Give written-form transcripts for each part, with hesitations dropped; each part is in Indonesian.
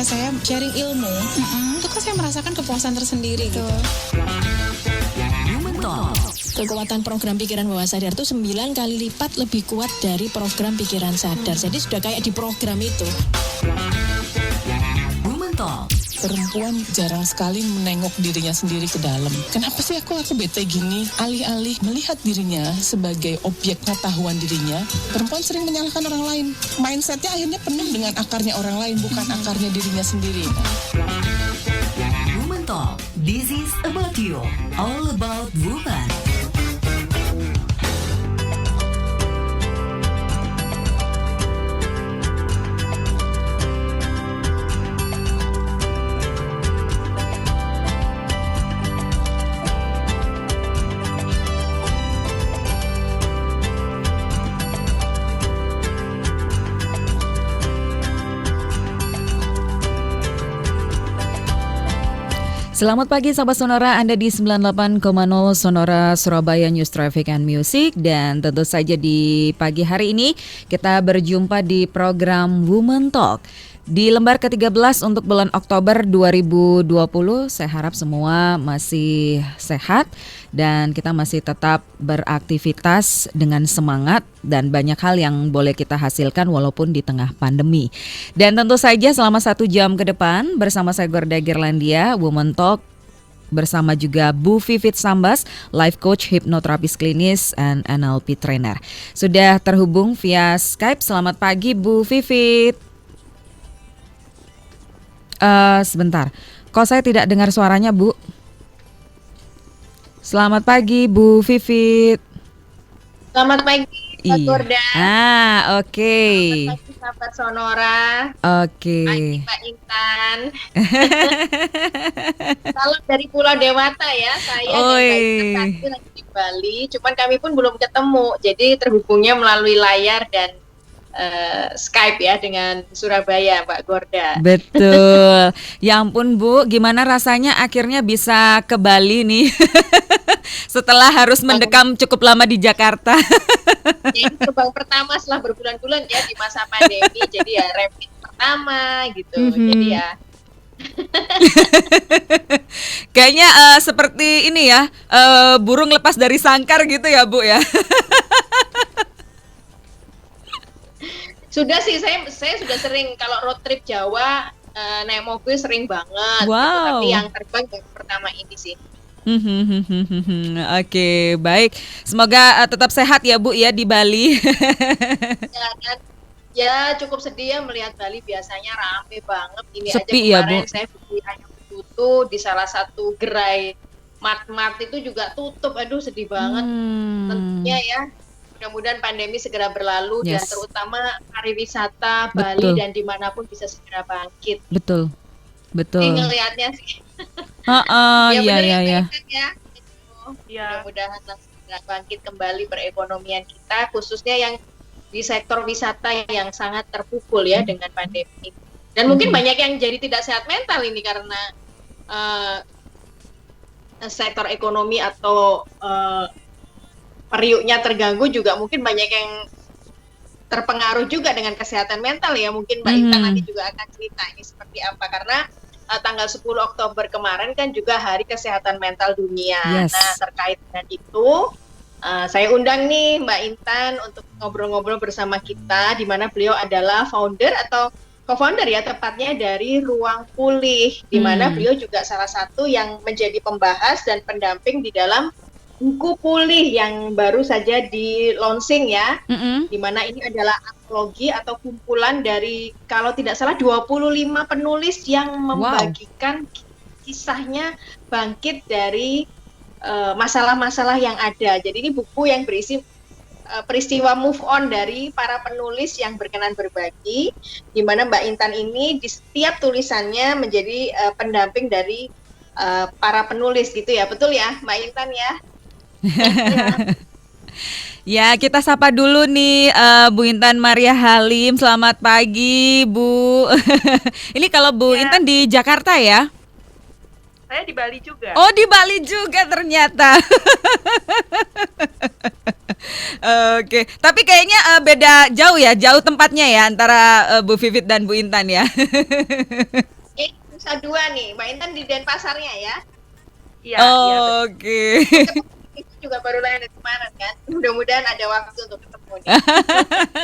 ketika saya sharing ilmu, itu kan saya merasakan kepuasan tersendiri gitu. Kekuatan program pikiran bawah sadar itu 9 kali lipat lebih kuat dari program pikiran sadar. Jadi sudah kayak di program itu. Perempuan jarang sekali menengok dirinya sendiri ke dalam. Kenapa sih aku bete gini? Alih-alih melihat dirinya sebagai objek pengetahuan dirinya, perempuan sering menyalahkan orang lain. Mindsetnya akhirnya penuh dengan akarnya orang lain, bukan akarnya dirinya sendiri. Woman Talk. This is about you. All about woman. Selamat pagi sahabat Sonora, Anda di 98,0 Sonora Surabaya News Traffic and Music. Dan tentu saja di pagi hari ini kita berjumpa di program Woman Talk di lembar ke-13 untuk bulan Oktober 2020. Saya harap semua masih sehat dan kita masih tetap beraktivitas dengan semangat dan banyak hal yang boleh kita hasilkan walaupun di tengah pandemi. Dan tentu saja selama 1 jam ke depan bersama saya Gorda Girlandia, Woman Talk bersama juga Bu Vivit Sambas, life coach, hipnoterapis klinis, and NLP trainer. Sudah terhubung via Skype. Selamat pagi Bu Vivit. Sebentar, kok saya tidak dengar suaranya Bu? Selamat pagi Bu Vivit. Selamat pagi Pak Gorda. Oke. Selamat pagi sahabat Sonora. Oke. Pagi Pak Intan. Salam dari Pulau Dewata ya. Saya dan Pak Intan lagi di Bali. Cuman kami pun belum ketemu. Jadi terhubungnya melalui layar dan Skype ya dengan Surabaya, Pak Gorda. Betul. Ya ampun Bu, gimana rasanya akhirnya bisa ke Bali nih? Setelah harus mendekam cukup lama di Jakarta. Ini terbang pertama setelah berbulan-bulan ya di masa pandemi. Jadi ya rapid pertama gitu. Jadi ya kayaknya seperti ini ya, burung lepas dari sangkar gitu ya Bu ya. Sudah sih, saya sudah sering kalau road trip Jawa naik mobil sering banget. Wow. Gitu. Tapi yang terbang yang pertama ini sih. Oke, baik. Semoga tetap sehat ya Bu ya di Bali. Ya cukup sedih ya melihat Bali biasanya rame banget. Ini sepi aja ya, kemarin Bu? saya beli ayam betutu di salah satu gerai mart itu juga tutup. Aduh sedih banget. Tentunya ya. Mudah-mudahan pandemi segera berlalu dan terutama pariwisata Bali dan dimanapun bisa segera bangkit. Betul. Ini ngelihatnya sih. Iya. Mudah-mudahan segera bangkit kembali perekonomian kita, khususnya yang di sektor wisata yang sangat terpukul ya dengan pandemi. Dan mungkin banyak yang jadi tidak sehat mental ini karena sektor ekonomi atau periuknya terganggu juga mungkin banyak yang terpengaruh juga dengan kesehatan mental ya. Mungkin Mbak Intan nanti juga akan cerita ini seperti apa karena tanggal 10 Oktober kemarin kan juga Hari Kesehatan Mental Dunia. Nah terkait dengan itu saya undang nih Mbak Intan untuk ngobrol-ngobrol bersama kita di mana beliau adalah founder atau co-founder ya tepatnya dari Ruang Pulih di mana beliau juga salah satu yang menjadi pembahas dan pendamping di dalam buku Pulih yang baru saja di launching ya, di mana ini adalah antologi atau kumpulan dari kalau tidak salah 25 penulis yang membagikan kisahnya bangkit dari masalah-masalah yang ada. Jadi ini buku yang berisi peristiwa move on dari para penulis yang berkenan berbagi, di mana Mbak Intan ini di setiap tulisannya menjadi pendamping dari para penulis gitu ya, betul ya Mbak Intan ya? Ya, kita sapa dulu nih Bu Intan Maria Halim. Selamat pagi, Bu. Ini kalau Bu Intan di Jakarta ya? Saya di Bali juga. Oh, di Bali juga ternyata. Oke, tapi kayaknya beda jauh ya, jauh tempatnya ya antara Bu Vivit dan Bu Intan ya. Nusa Dua nih, Mbak Intan di Denpasarnya ya. Iya, iya. Oke. Itu juga baru lahir dari kemarin kan. Mudah-mudahan ada waktu untuk ketemu nih.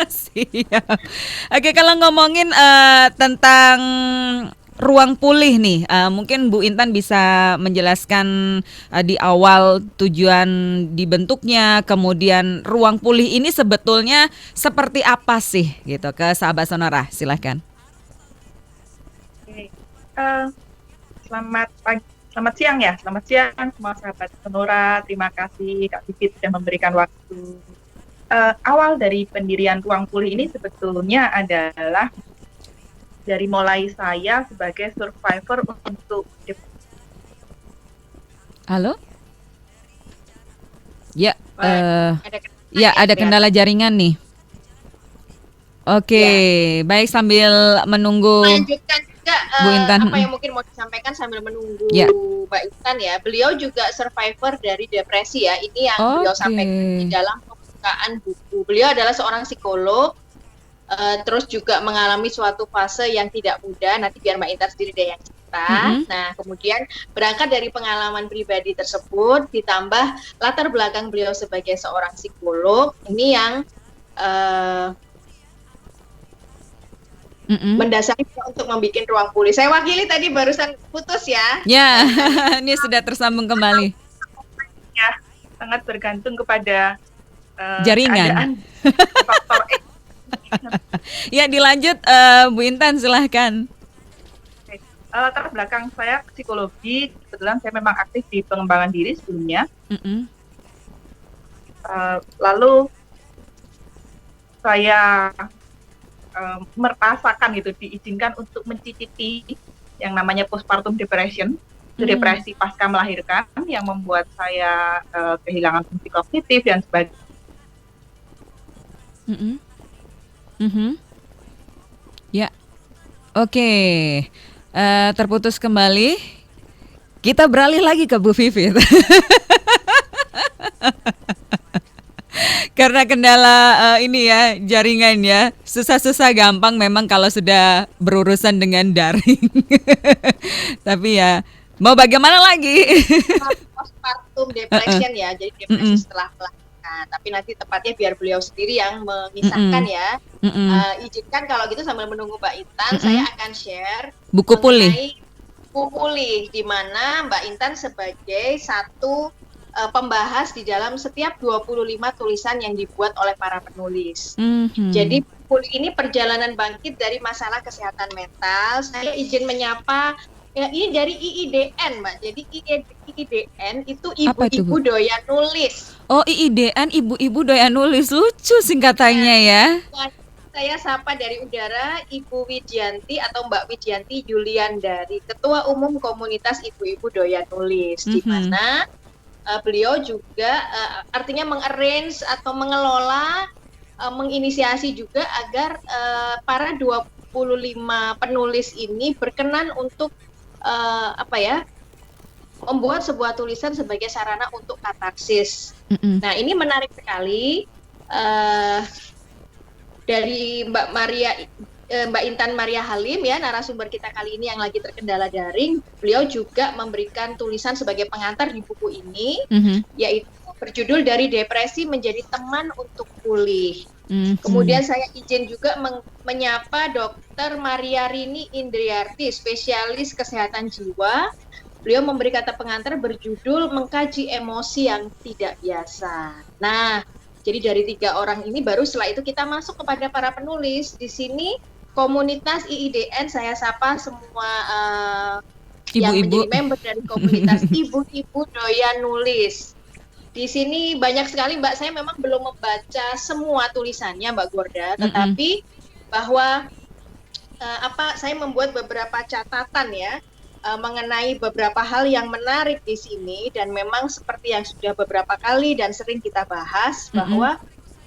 Siap. Oke, kalau ngomongin tentang ruang pulih nih, mungkin Bu Intan bisa menjelaskan di awal tujuan dibentuknya, kemudian ruang pulih ini sebetulnya seperti apa sih gitu ke sahabat Sonora, silahkan. Oke. Selamat siang ya, selamat siang semua sahabat Sonora. Terima kasih Kak Vivit sudah memberikan waktu. Awal dari pendirian ruang pulih ini sebetulnya adalah dari mulai saya sebagai survivor untuk Halo? Ya, Ada ya ada kendala jaringan nih. Oke, baik sambil menunggu. Lanjutkan juga Bu Intan. apa yang mungkin mau disampaikan sambil menunggu Ya. Mbak Intan ya. Beliau juga survivor dari depresi ya. Ini yang beliau Oke. sampaikan di dalam pembukaan buku. Beliau adalah seorang psikolog, terus juga mengalami suatu fase yang tidak mudah. Nanti biar Mbak Intan sendiri deh yang cerita. Nah, kemudian berangkat dari pengalaman pribadi tersebut, ditambah latar belakang beliau sebagai seorang psikolog, ini yang mendasari untuk membuat ruang pulih. Saya wakili tadi barusan putus ya. Ya, ini sudah tersambung kembali. ya sangat bergantung kepada Jaringan. keadaan faktor X. Ya, dilanjut Bu Intan silahkan. Latar belakang saya psikologi, kebetulan saya memang aktif di pengembangan diri sebelumnya. Lalu saya merasakan gitu, diizinkan untuk mencicipi yang namanya postpartum depression, itu depresi pasca melahirkan yang membuat saya kehilangan fungsi kognitif dan sebagainya. Ya, oke. Terputus kembali. Kita beralih lagi ke Bu Vivit. Karena kendala ini ya, jaringan ya. Susah-susah gampang memang kalau sudah berurusan dengan daring. Tapi ya, mau bagaimana lagi? Postpartum depression ya, jadi depresi setelah melahirkan. Tapi nanti tepatnya biar beliau sendiri yang mengisahkan ya. Izinkan kalau gitu sambil menunggu Mbak Intan, saya akan share buku pulih. Buku pulih, di mana Mbak Intan sebagai satu pembahas di dalam setiap 25 tulisan yang dibuat oleh para penulis. Jadi buku pulih ini perjalanan bangkit dari masalah kesehatan mental. Saya izin menyapa. Ya, ini dari IIDN, Mbak. Jadi IIDN itu ibu-ibu doyan nulis. Oh, IIDN ibu-ibu doyan nulis. Lucu singkatannya ya. Saya sapa dari udara Ibu Widianti atau Mbak Widianti Julian dari Ketua Umum Komunitas Ibu-ibu Doyan Nulis, di mana beliau juga artinya mengarrange atau mengelola, menginisiasi juga agar para 25 penulis ini berkenan untuk membuat sebuah tulisan sebagai sarana untuk katarsis. Nah, ini menarik sekali dari Mbak Intan Maria Halim ya, narasumber kita kali ini yang lagi terkendala daring. Beliau juga memberikan tulisan sebagai pengantar di buku ini, yaitu berjudul Dari Depresi Menjadi Teman untuk Pulih. Kemudian saya izin juga menyapa Dr. Maria Rini Indriarti, spesialis kesehatan jiwa. Beliau memberi kata pengantar berjudul Mengkaji Emosi yang Tidak Biasa. Nah, jadi dari 3 orang ini baru setelah itu kita masuk kepada para penulis. Di sini komunitas IIDN saya sapa semua yang menjadi member dari komunitas ibu-ibu doyan nulis. Di sini banyak sekali Mbak, saya memang belum membaca semua tulisannya Mbak Gorda, tetapi bahwa saya membuat beberapa catatan ya mengenai beberapa hal yang menarik di sini, dan memang seperti yang sudah beberapa kali dan sering kita bahas bahwa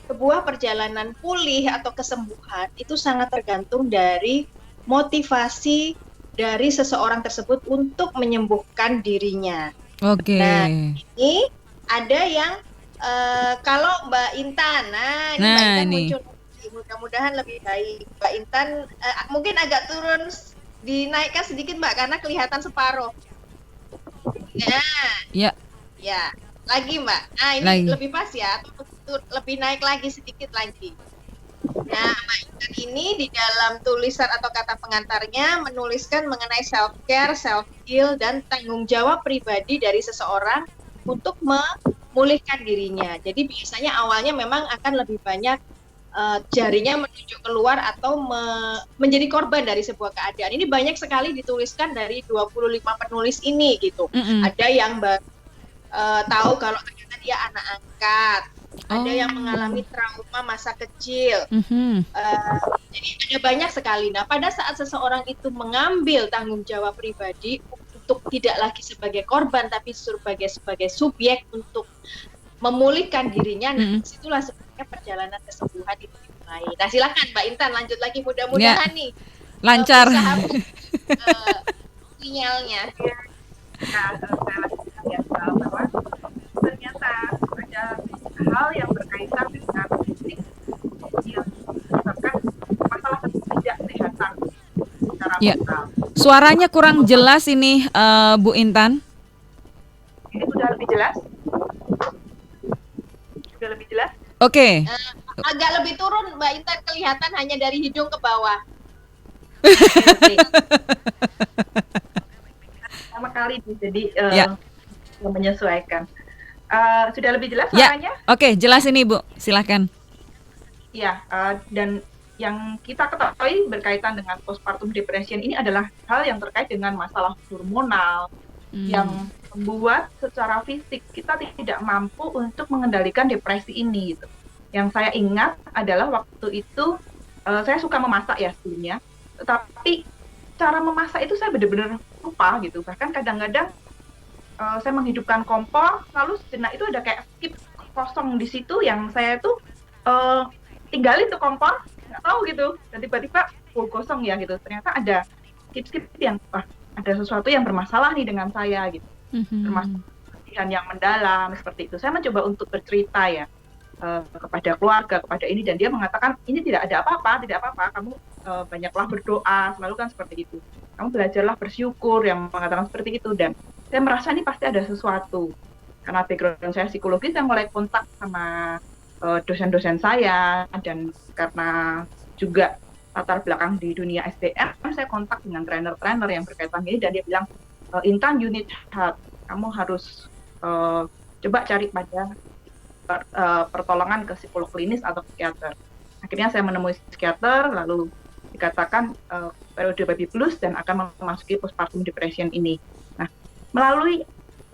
sebuah perjalanan pulih atau kesembuhan itu sangat tergantung dari motivasi dari seseorang tersebut untuk menyembuhkan dirinya. Oke. Nah, ini ada yang Kalau Mbak Intan, ini Nah, Mbak Intan ini. muncul lagi. Mudah-mudahan lebih baik. Mbak Intan mungkin agak turun, dinaikkan sedikit Mbak karena kelihatan separuh. Nah, Ya, ya, lagi Mbak. Nah, ini Lagi. lebih pas ya. Lebih naik lagi sedikit lagi. Nah, Mbak Intan ini di dalam tulisan atau kata pengantarnya menuliskan mengenai self-care, self-heal, dan tanggung jawab pribadi dari seseorang untuk memulihkan dirinya. Jadi biasanya awalnya memang akan lebih banyak jarinya menunjuk keluar atau menjadi korban dari sebuah keadaan. Ini banyak sekali dituliskan dari 25 penulis ini gitu. Mm-mm. Ada yang tahu kalau ternyata dia anak angkat, ada yang mengalami trauma masa kecil. Mhm. Jadi ada banyak sekali. Nah, pada saat seseorang itu mengambil tanggung jawab pribadi untuk tidak lagi sebagai korban, tapi sebagai subjek untuk memulihkan dirinya, nah disitulah sebenarnya perjalanan kesembuhan itu dimulai. Nah, silakan Mbak Intan lanjut lagi, mudah-mudahan nih Lancar. bisa sinyalnya. Nah, saya lanjutkan ya bahwa ternyata ada hal yang berkaitan dengan fisik yang menyebabkan masalah ketidaksehatan secara Ya. mental. Suaranya kurang jelas ini, Bu Intan. Ini sudah lebih jelas? Sudah lebih jelas? Oke. Agak lebih turun Mbak Intan, kelihatan hanya dari hidung ke bawah. Sama kali jadi Ya. menyesuaikan. Sudah lebih jelas Ya. suaranya? Oke, jelas ini Bu. Silakan. Ya, dan yang kita ketahui berkaitan dengan postpartum depression ini adalah hal yang terkait dengan masalah hormonal yang membuat secara fisik kita tidak mampu untuk mengendalikan depresi ini gitu. Yang saya ingat adalah waktu itu saya suka memasak ya sebelumnya, tetapi cara memasak itu saya benar-benar lupa gitu. Bahkan kadang-kadang saya menghidupkan kompor, lalu sejenak itu ada kayak skip kosong di situ yang saya tuh tinggalin tuh kompor, nggak tahu gitu, dan tiba-tiba kosong ya gitu. Ternyata ada skip yang ada sesuatu yang bermasalah nih dengan saya gitu, termasuk kesedihan yang mendalam seperti itu. Saya mencoba untuk bercerita ya kepada keluarga, kepada ini, dan dia mengatakan ini tidak ada apa-apa, tidak apa-apa, kamu banyaklah berdoa, selalu kan seperti itu. Kamu belajarlah bersyukur, yang mengatakan seperti itu. Dan saya merasa ini pasti ada sesuatu. Karena background saya psikologi, saya mulai kontak sama dosen-dosen saya, dan karena juga latar belakang di dunia SDM, saya kontak dengan trainer-trainer yang berkaitan ini, dan dia bilang, Intan, you need help. Kamu harus coba cari pada pertolongan ke psikolog klinis atau psikiater. Akhirnya saya menemui psikiater, lalu dikatakan periode baby blues dan akan memasuki postpartum depression ini. Nah, melalui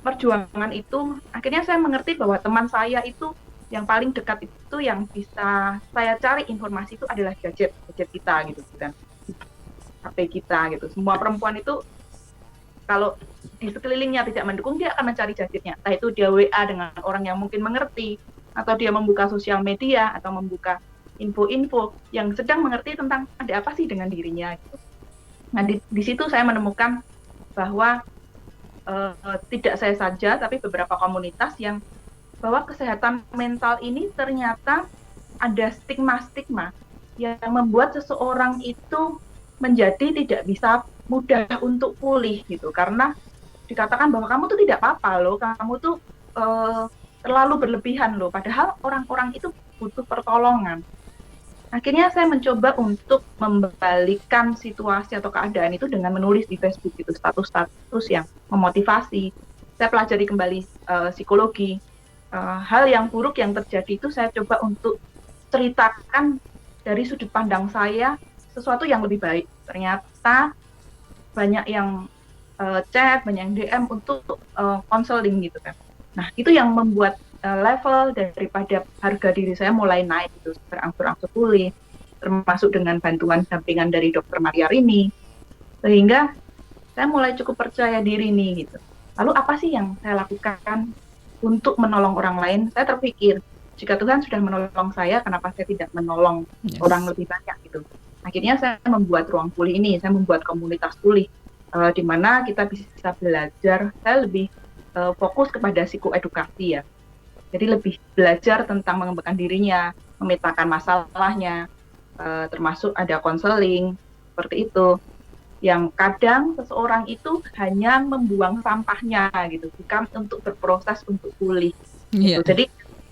perjuangan itu, akhirnya saya mengerti bahwa teman saya itu yang paling dekat itu yang bisa saya cari informasi itu adalah gadget kita gitu, dan HP kita gitu. Semua perempuan itu kalau di sekelilingnya tidak mendukung, dia akan mencari gadgetnya. Entah itu dia WA dengan orang yang mungkin mengerti, atau dia membuka sosial media, atau membuka info-info yang sedang mengerti tentang ada apa sih dengan dirinya. Gitu. Nah, di situ saya menemukan bahwa tidak saya saja, tapi beberapa komunitas yang bahwa kesehatan mental ini ternyata ada stigma-stigma yang membuat seseorang itu menjadi tidak bisa mudah untuk pulih gitu, karena dikatakan bahwa kamu tuh tidak apa-apa loh, kamu tuh terlalu berlebihan loh, padahal orang-orang itu butuh pertolongan. Akhirnya saya mencoba untuk membalikkan situasi atau keadaan itu dengan menulis di Facebook itu status-status yang memotivasi. Saya pelajari kembali psikologi. Hal yang buruk yang terjadi itu saya coba untuk ceritakan dari sudut pandang saya sesuatu yang lebih baik. Ternyata banyak yang chat, banyak yang DM untuk konseling gitu kan. Nah, itu yang membuat level daripada harga diri saya mulai naik itu, berangsur-angsur pulih, termasuk dengan bantuan dampingan dari Dr. Maria Rini, sehingga saya mulai cukup percaya diri nih gitu. Lalu apa sih yang saya lakukan untuk menolong orang lain? Saya terpikir, jika Tuhan sudah menolong saya, kenapa saya tidak menolong orang lebih banyak gitu. Akhirnya saya membuat ruang pulih ini, saya membuat komunitas pulih, di mana kita bisa belajar. Saya lebih fokus kepada psikoedukasi ya. Jadi lebih belajar tentang mengembangkan dirinya, memetakan masalahnya, termasuk ada konseling seperti itu. Yang kadang seseorang itu hanya membuang sampahnya gitu, bukan untuk berproses untuk pulih. Iya. Gitu. Jadi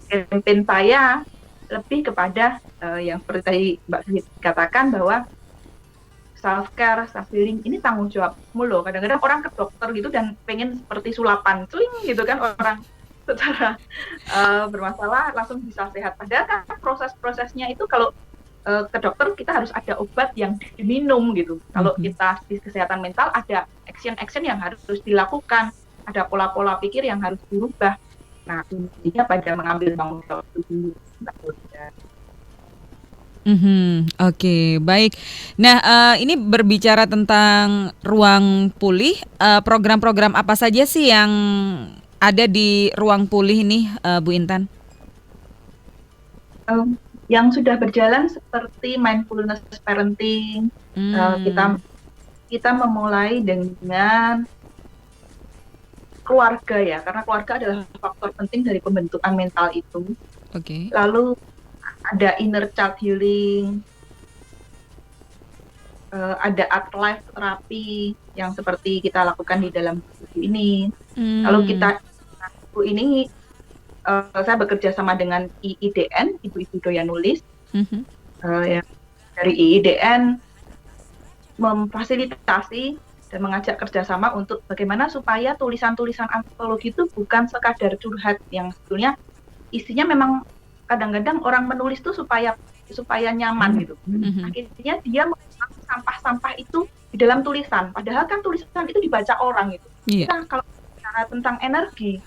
campaign saya lebih kepada yang seperti tadi Mbak Fit katakan bahwa self care, self healing ini tanggung jawabmu loh. Kadang-kadang orang ke dokter gitu dan pengen seperti sulapan, celing gitu kan orang secara bermasalah langsung bisa sehat. Padahal kan proses-prosesnya itu kalau ke dokter kita harus ada obat yang diminum gitu. Kalau kita di kesehatan mental ada action-action yang harus dilakukan, ada pola-pola pikir yang harus dirubah. Nah, intinya pada mengambil tanggung jawab itu dulu. Oke, baik. Nah, ini berbicara tentang ruang pulih, program-program apa saja sih yang ada di ruang pulih ini, Bu Intan? Yang sudah berjalan seperti mindfulness parenting, kita memulai dengan keluarga ya, karena keluarga adalah faktor penting dari pembentukan mental itu. Oke. Lalu ada inner child healing, ada art life terapi yang seperti kita lakukan di dalam buku ini. Lalu buku ini saya bekerja sama dengan IIDN, Ibu-Ibu Doyan Nulis. Yang dari IIDN memfasilitasi dan mengajak kerjasama untuk bagaimana supaya tulisan-tulisan antologi itu bukan sekadar curhat yang sebetulnya isinya memang kadang-kadang orang menulis tuh supaya nyaman gitu. Akhirnya dia membuang sampah-sampah itu di dalam tulisan. Padahal kan tulisan itu dibaca orang gitu. Iya. Nah, kalau bicara tentang energi,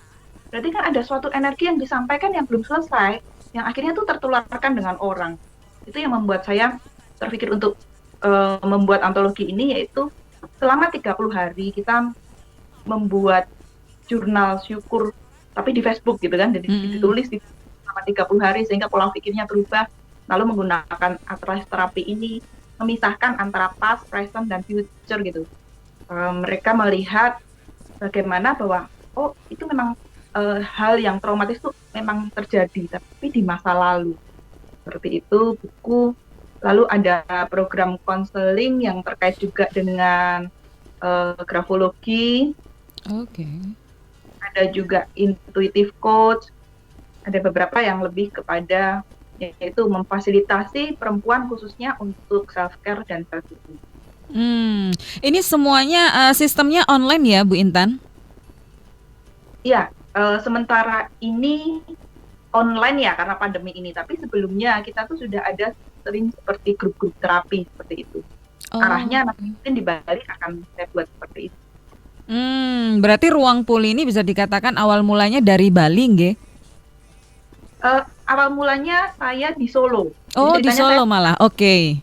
berarti kan ada suatu energi yang disampaikan yang belum selesai, yang akhirnya tuh tertularkan dengan orang. Itu yang membuat saya terpikir untuk membuat antologi ini, yaitu selama 30 hari kita membuat jurnal syukur, tapi di Facebook gitu kan, jadi ditulis di selama 30 hari sehingga pola pikirnya berubah, lalu menggunakan art life terapi ini memisahkan antara past, present, dan future gitu. Mereka melihat bagaimana bahwa itu memang hal yang traumatis itu memang terjadi, tapi di masa lalu. Seperti itu buku. Lalu ada program konseling yang terkait juga dengan grafologi. Oke. Ada juga intuitive coach. Ada beberapa yang lebih kepada yaitu memfasilitasi perempuan khususnya untuk self care dan self healing. Ini semuanya sistemnya online ya, Bu Intan? Iya, sementara ini online ya karena pandemi ini. Tapi sebelumnya kita tuh sudah ada sering seperti grup-grup terapi seperti itu. Arahnya nanti mungkin di Bali akan saya buat seperti itu. Berarti ruang pulih ini bisa dikatakan awal mulanya dari Bali, nggih? Awal mulanya saya di Solo. Oh, di Solo malah. Oke.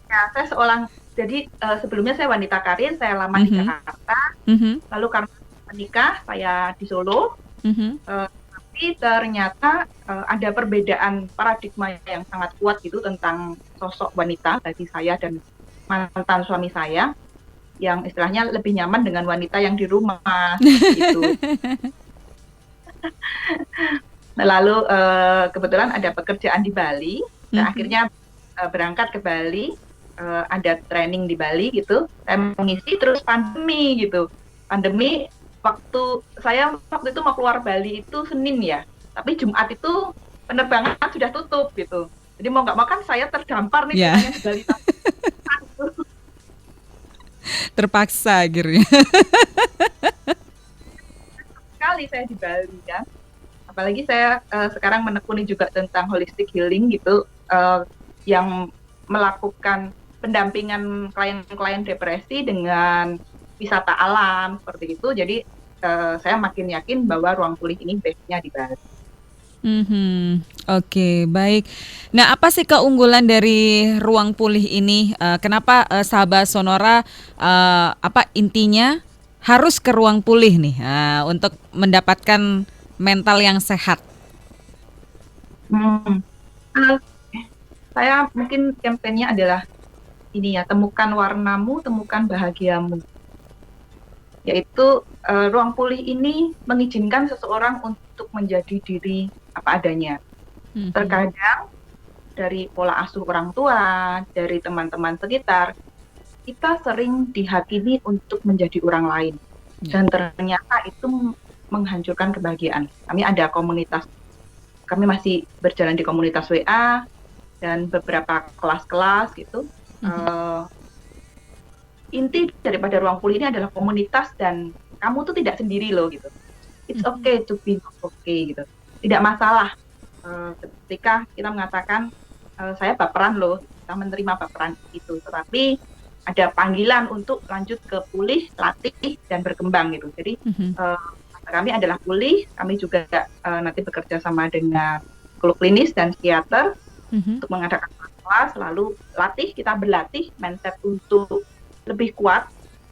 Ya, saya jadi sebelumnya saya wanita karir, saya lama di Jakarta. Lalu karena menikah, saya di Solo. Tapi ternyata ada perbedaan paradigma yang sangat kuat gitu tentang sosok wanita bagi saya dan mantan suami saya, yang istilahnya lebih nyaman dengan wanita yang di rumah gitu. Nah, lalu kebetulan ada pekerjaan di Bali, nah akhirnya berangkat ke Bali, ada training di Bali gitu, saya mengisi terus pandemi gitu. Pandemi waktu itu mau keluar Bali itu Senin ya, tapi Jumat itu penerbangan sudah tutup gitu. Jadi mau nggak mau kan saya terdampar nih di Bali. Terpaksa akhirnya. Sekali saya di Bali kan. Apalagi saya sekarang menekuni juga tentang holistic healing gitu, yang melakukan pendampingan klien-klien depresi dengan wisata alam seperti itu. Jadi saya makin yakin bahwa ruang pulih ini base-nya di Bali. Oke, baik. Nah, apa sih keunggulan dari ruang pulih ini? Kenapa sahabat Sonora intinya harus ke ruang pulih nih untuk mendapatkan mental yang sehat? Saya mungkin kampanye adalah ini ya, temukan warnamu, temukan bahagiamu. Yaitu ruang pulih ini mengizinkan seseorang untuk menjadi diri apa adanya. Terkadang dari pola asuh orang tua, dari teman-teman sekitar, kita sering dihakimi untuk menjadi orang lain. Dan ternyata itu menghancurkan kebahagiaan. Kami ada komunitas, kami masih berjalan di komunitas WA, dan beberapa kelas-kelas gitu. Inti daripada ruang pulih ini adalah komunitas dan kamu tuh tidak sendiri loh gitu. It's okay to be not okay gitu. Tidak masalah ketika kita mengatakan saya baperan loh, kita menerima baperan itu. Tetapi ada panggilan untuk lanjut ke pulih, latih dan berkembang gitu. Jadi kami adalah pulih, kami juga nanti bekerja sama dengan psikolog klinis dan psikiater untuk mengadakan kelas, lalu latih, kita berlatih mindset untuk lebih kuat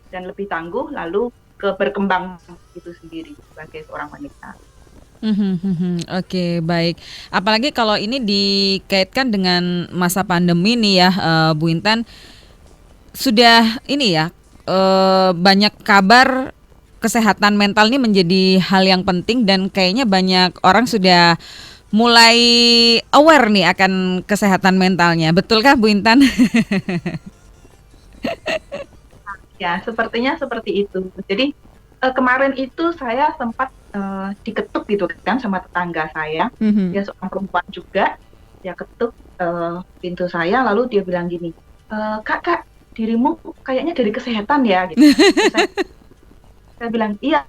dan lebih tangguh, lalu ke berkembang itu sendiri sebagai seorang wanita. Oke, baik. Apalagi kalau ini dikaitkan dengan masa pandemi nih ya, Bu Intan, sudah ini ya, banyak kabar kesehatan mental ini menjadi hal yang penting dan kayaknya banyak orang sudah mulai aware nih akan kesehatan mentalnya. Betulkah Bu Intan? Ya, sepertinya seperti itu. Jadi kemarin itu saya sempat diketuk gitu kan sama tetangga saya. Dia seorang perempuan juga. Dia ketuk pintu saya, lalu dia bilang gini, Kak, dirimu kayaknya dari kesehatan ya gitu. Saya bilang, iya,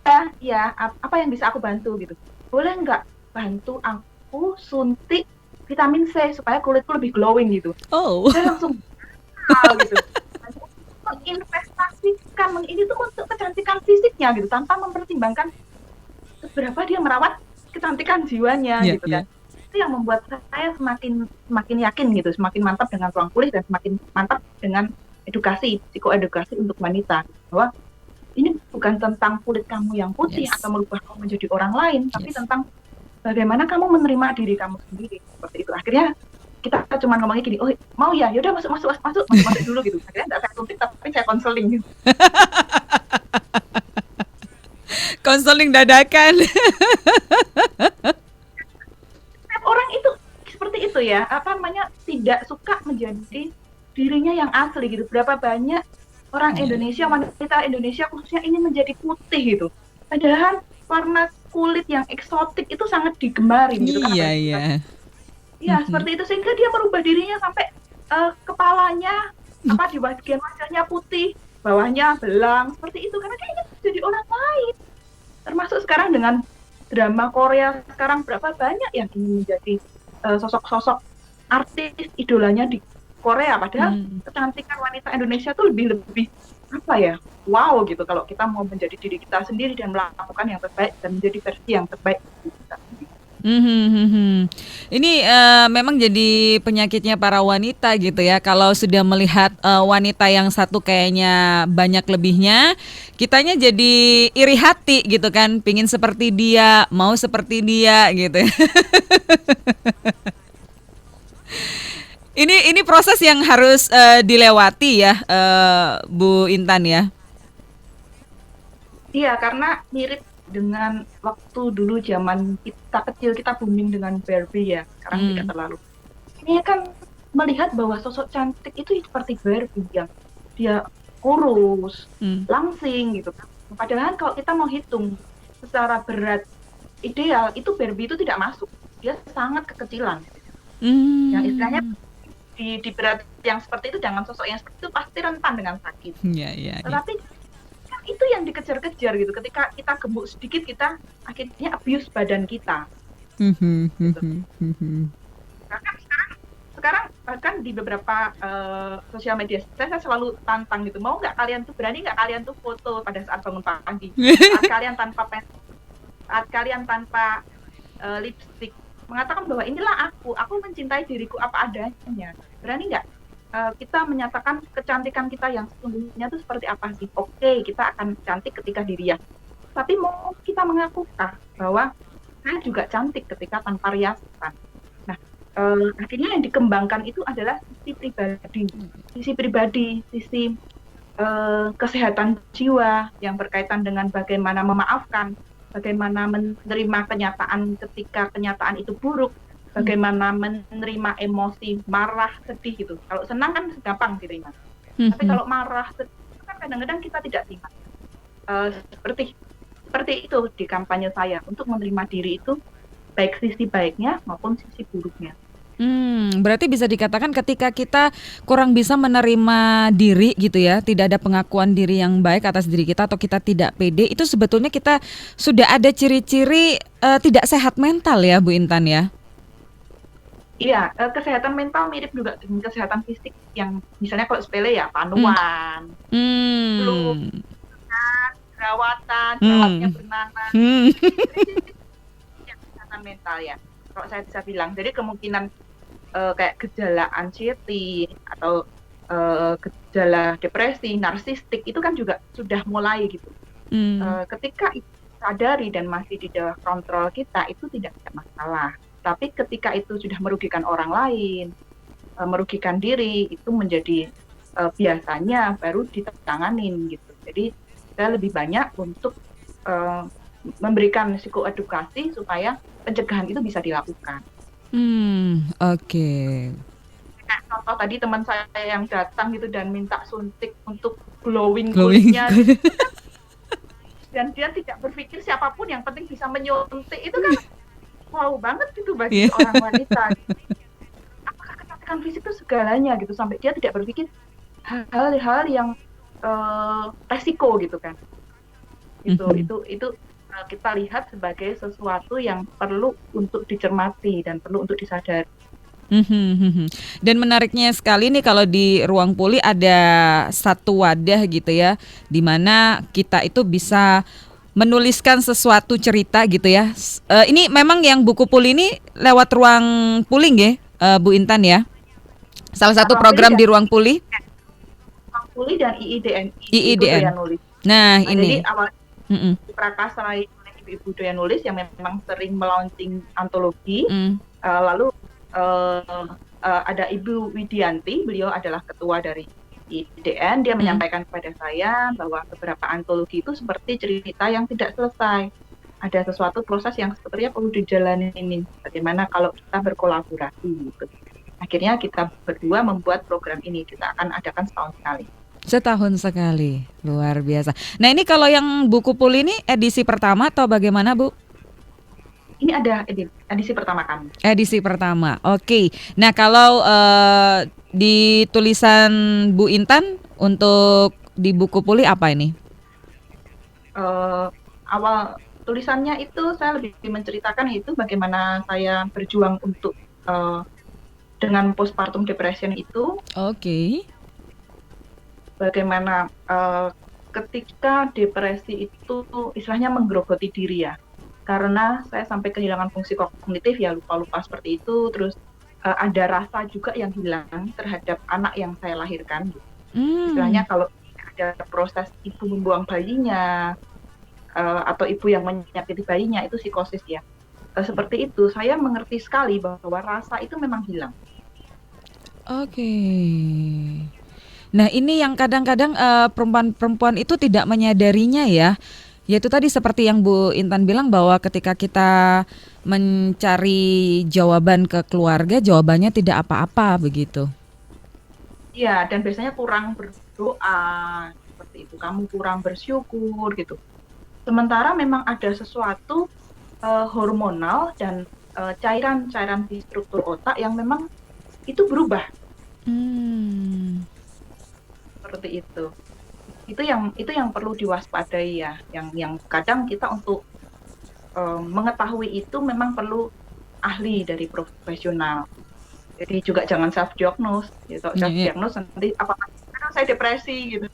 apa yang bisa aku bantu gitu. Boleh nggak bantu aku suntik vitamin C supaya kulitku lebih glowing gitu. Saya langsung gitu. Menginvestasikan ini tuh untuk kecantikan fisiknya gitu, tanpa mempertimbangkan seberapa dia merawat kecantikan jiwanya gitu kan. Itu yang membuat saya semakin yakin gitu, semakin mantap dengan ruang pulih dan semakin mantap dengan edukasi, psikoedukasi untuk wanita, bahwa ini bukan tentang kulit kamu yang putih atau merubah kamu menjadi orang lain, tapi tentang bagaimana kamu menerima diri kamu sendiri. Seperti itu. Akhirnya kita cuma ngomongnya gini, oh mau ya, yaudah masuk dulu gitu. Akhirnya nggak saya suntik tapi saya konseling gitu. Konseling dadakan. Setiap orang itu seperti itu ya, tidak suka menjadi dirinya yang asli gitu. Berapa banyak orang Indonesia, wanita Indonesia khususnya ingin menjadi putih gitu. Padahal warna kulit yang eksotik itu sangat digemari gitu kan. Iya, seperti itu, sehingga dia merubah dirinya sampai kepalanya di bagian wajahnya putih, bawahnya belang, seperti itu, karena dia ingin jadi orang lain. Termasuk sekarang dengan drama Korea sekarang, berapa banyak yang ingin menjadi sosok-sosok artis idolanya di Korea, padahal kecantikan wanita Indonesia tuh lebih wow gitu kalau kita mau menjadi diri kita sendiri dan melakukan yang terbaik dan menjadi versi yang terbaik kita sendiri. Ini memang jadi penyakitnya para wanita gitu ya. Kalau sudah melihat wanita yang satu kayaknya banyak lebihnya, kitanya jadi iri hati gitu kan, pingin seperti dia, mau seperti dia gitu. Ini proses yang harus dilewati ya, Bu Intan ya. Iya, karena mirip dengan waktu dulu zaman kita kecil, kita booming dengan Barbie ya, sekarang tidak terlalu. Ini kan melihat bahwa sosok cantik itu seperti Barbie yang dia kurus, langsing gitu kan. Padahal kalau kita mau hitung secara berat ideal, itu Barbie itu tidak masuk, dia sangat kekecilan. Yang istilahnya di berat yang seperti itu, dengan sosok yang seperti itu pasti rentan dengan sakit. Tetapi itu yang dikejar-kejar gitu. Ketika kita gemuk sedikit, kita akhirnya abuse badan kita. Gitu. Karena sekarang bahkan di beberapa sosial media saya selalu tantang gitu. Mau nggak kalian tuh, berani nggak kalian tuh foto pada saat bangun pagi, saat kalian tanpa lipstick, mengatakan bahwa inilah aku mencintai diriku apa adanya. Berani nggak kita menyatakan kecantikan kita yang sesungguhnya itu seperti apa sih? Oke, kita akan cantik ketika dirias. Tapi mau kita mengakukah bahwa saya juga cantik ketika tanpa riasan? Nah, akhirnya yang dikembangkan itu adalah sisi pribadi, sisi kesehatan jiwa yang berkaitan dengan bagaimana memaafkan, bagaimana menerima kenyataan ketika kenyataan itu buruk, bagaimana menerima emosi marah, sedih gitu. Kalau senang kan gampang diterima, tapi kalau marah, sedih itu kan kadang-kadang kita tidak terima. Seperti itu di kampanye saya, untuk menerima diri itu baik sisi baiknya maupun sisi buruknya. Berarti bisa dikatakan ketika kita kurang bisa menerima diri gitu ya, tidak ada pengakuan diri yang baik atas diri kita atau kita tidak pede, itu sebetulnya kita sudah ada ciri-ciri tidak sehat mental ya Bu Intan ya? Iya, kesehatan mental mirip juga dengan kesehatan fisik yang misalnya kalau sepele ya panuan, flu, jerawatnya bernanah, kesehatan mental ya. Kalau saya bisa bilang, jadi kemungkinan kayak gejala anxiety atau gejala depresi, narsistik itu kan juga sudah mulai gitu. Ketika itu sadari dan masih di dalam kontrol kita, itu tidak masalah. Tapi ketika itu sudah merugikan orang lain, merugikan diri, itu menjadi biasanya baru ditanganin gitu. Jadi saya lebih banyak untuk memberikan psikoedukasi supaya pencegahan itu bisa dilakukan. Oke. Kayak contoh tadi teman saya yang datang gitu dan minta suntik untuk glowing kulitnya, dan dia tidak berpikir siapapun, yang penting bisa menyuntik, itu kan wow banget gitu bagi orang wanita. Apakah kecantikan fisik itu segalanya gitu, sampai dia tidak berpikir hal-hal yang resiko gitu kan? Itu kita lihat sebagai sesuatu yang perlu untuk dicermati dan perlu untuk disadari. Dan menariknya sekali nih kalau di Ruang Pulih ada satu wadah gitu ya, di mana kita itu bisa menuliskan sesuatu cerita gitu ya. Ini memang yang buku Pulih ini lewat Ruang Pulih ya, Bu Intan ya. Salah satu program di Ruang Pulih. Ruang Pulih dan IIDN. Nah ini. Jadi awal diprakarsai oleh Ibu-Ibu Doyan Nulis yang memang sering melaunching antologi. Lalu ada Ibu Widianti, beliau adalah ketua dari IDN. Dia menyampaikan kepada saya bahwa beberapa antologi itu seperti cerita yang tidak selesai. Ada sesuatu proses yang sepertinya perlu dijalani ini. Bagaimana kalau kita berkolaborasi gitu. Akhirnya kita berdua membuat program ini. Kita akan adakan setahun sekali, luar biasa. Nah ini kalau yang buku Pulih ini edisi pertama atau bagaimana Bu? Ini ada edisi pertama kami. Edisi pertama, oke. Nah kalau di tulisan Bu Intan untuk di buku Pulih apa ini? Awal tulisannya itu saya lebih menceritakan itu bagaimana saya berjuang untuk dengan postpartum depression itu. Oke. Bagaimana ketika depresi itu istilahnya menggerogoti diri ya, karena saya sampai kehilangan fungsi kognitif ya, lupa-lupa seperti itu, terus ada rasa juga yang hilang terhadap anak yang saya lahirkan. Istilahnya kalau ada proses ibu membuang bayinya atau ibu yang menyakiti bayinya, itu psikosis ya. Seperti itu, saya mengerti sekali bahwa rasa itu memang hilang. Oke. Nah ini yang kadang-kadang perempuan-perempuan itu tidak menyadarinya ya. Yaitu tadi seperti yang Bu Intan bilang bahwa ketika kita mencari jawaban ke keluarga, jawabannya tidak apa-apa begitu. Iya, dan biasanya kurang berdoa seperti itu. Kamu kurang bersyukur gitu. Sementara memang ada sesuatu hormonal dan cairan-cairan di struktur otak yang memang itu berubah. Seperti itu. Itu yang perlu diwaspadai ya. Yang kadang kita untuk mengetahui itu memang perlu ahli dari profesional. Jadi juga jangan self diagnose. Gitu. Self diagnose nanti saya depresi gitu.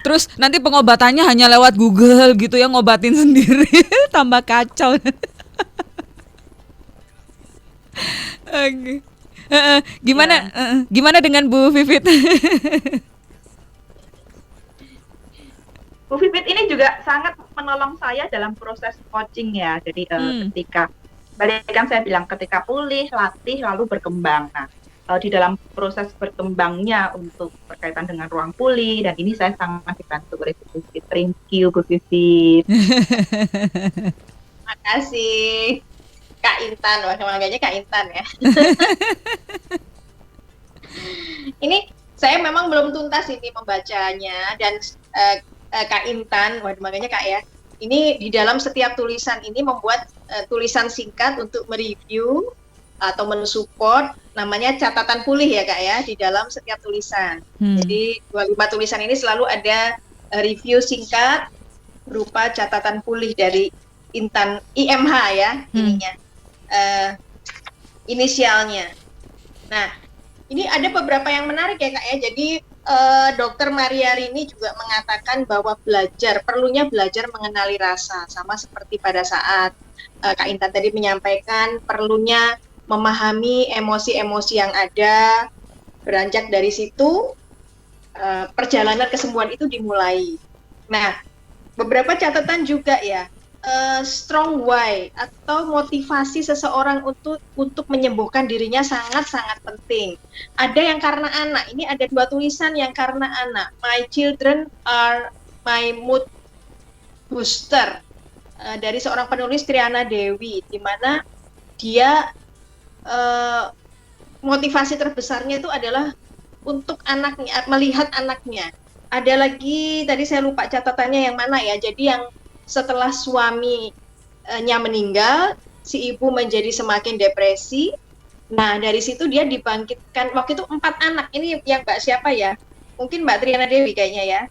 Terus nanti pengobatannya hanya lewat Google gitu ya, ngobatin sendiri. Tambah kacau. Oke. Gimana dengan Bu Vivit? Bu Vivit ini juga sangat menolong saya dalam proses coaching ya. Jadi ketika balikan saya bilang ketika pulih, latih, lalu berkembang. Nah, di dalam proses berkembangnya untuk berkaitan dengan ruang pulih, dan ini saya sangat dibantu oleh Bu Vivit. Thank you Bu Vivit. Makasih Kak Intan, wah manggilnya Kak Intan ya. Ini saya memang belum tuntas ini membacanya, dan Kak Intan, waduh manggilnya Kak ya. Ini di dalam setiap tulisan ini membuat tulisan singkat untuk mereview atau mensupport, namanya catatan pulih ya Kak ya, di dalam setiap tulisan. Jadi 25 tulisan ini selalu ada review singkat berupa catatan pulih dari Intan IMH ya, ininya inisialnya. Nah, ini ada beberapa yang menarik ya Kak ya. Jadi Dr. Maria Rini juga mengatakan bahwa perlunya belajar mengenali rasa, sama seperti pada saat Kak Intan tadi menyampaikan perlunya memahami emosi-emosi yang ada. Beranjak dari situ perjalanan kesembuhan itu dimulai. Nah, beberapa catatan juga ya, strong why atau motivasi seseorang untuk menyembuhkan dirinya sangat-sangat penting. Ada yang karena anak, ini ada 2 tulisan yang karena anak. My children are my mood booster, dari seorang penulis Triana Dewi, di mana dia motivasi terbesarnya itu adalah untuk anaknya, melihat anaknya. Ada lagi, tadi saya lupa catatannya yang mana ya, jadi yang setelah suaminya meninggal, si ibu menjadi semakin depresi. Nah, dari situ dia dibangkitkan, waktu itu 4 anak, ini yang Mbak siapa ya? Mungkin Mbak Triana Dewi kayaknya ya.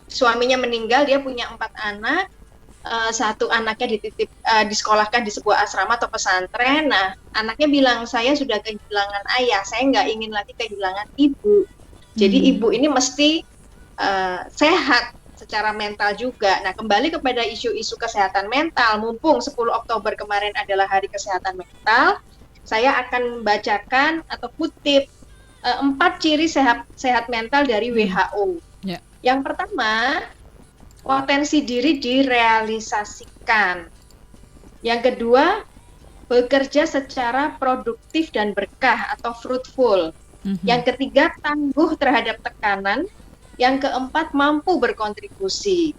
Suaminya meninggal, dia punya 4 anak, 1 anaknya disekolahkan di sebuah asrama atau pesantren. Nah, anaknya bilang, saya sudah kehilangan ayah, saya nggak ingin lagi kehilangan ibu. Jadi ibu ini mesti sehat secara mental juga. Nah, kembali kepada isu-isu kesehatan mental, mumpung 10 Oktober kemarin adalah Hari Kesehatan Mental, saya akan membacakan atau kutip 4 ciri sehat mental dari WHO. Yeah. Yang pertama, potensi diri direalisasikan. Yang kedua, bekerja secara produktif dan berkah atau fruitful. Yang ketiga, tangguh terhadap tekanan. Yang keempat, mampu berkontribusi.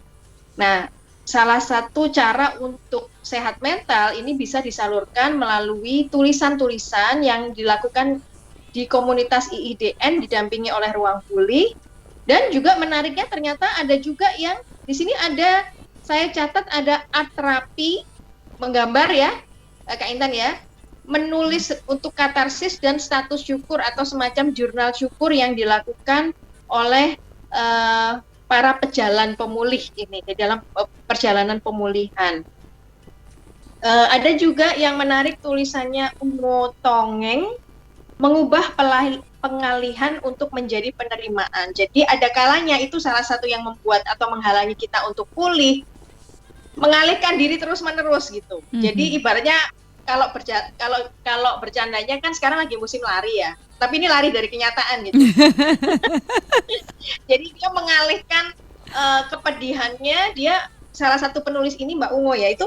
Nah, salah satu cara untuk sehat mental ini bisa disalurkan melalui tulisan-tulisan yang dilakukan di komunitas IIDN didampingi oleh Ruang Pulih. Dan juga menariknya ternyata ada juga yang di sini ada, saya catat ada art terapi, menggambar ya, Kak Intan ya, menulis untuk katarsis dan status syukur atau semacam jurnal syukur yang dilakukan oleh para pejalan pemulih ini di dalam perjalanan pemulihan. Ada juga yang menarik tulisannya Ungo Tongeng, mengubah pengalihan untuk menjadi penerimaan. Jadi ada kalanya itu salah satu yang membuat atau menghalangi kita untuk pulih, mengalihkan diri terus-menerus gitu. Jadi ibaratnya kalau bercandanya kan sekarang lagi musim lari ya, tapi ini lari dari kenyataan gitu. Jadi dia mengalihkan kepedihannya. Dia salah satu penulis ini Mbak Ungo ya, itu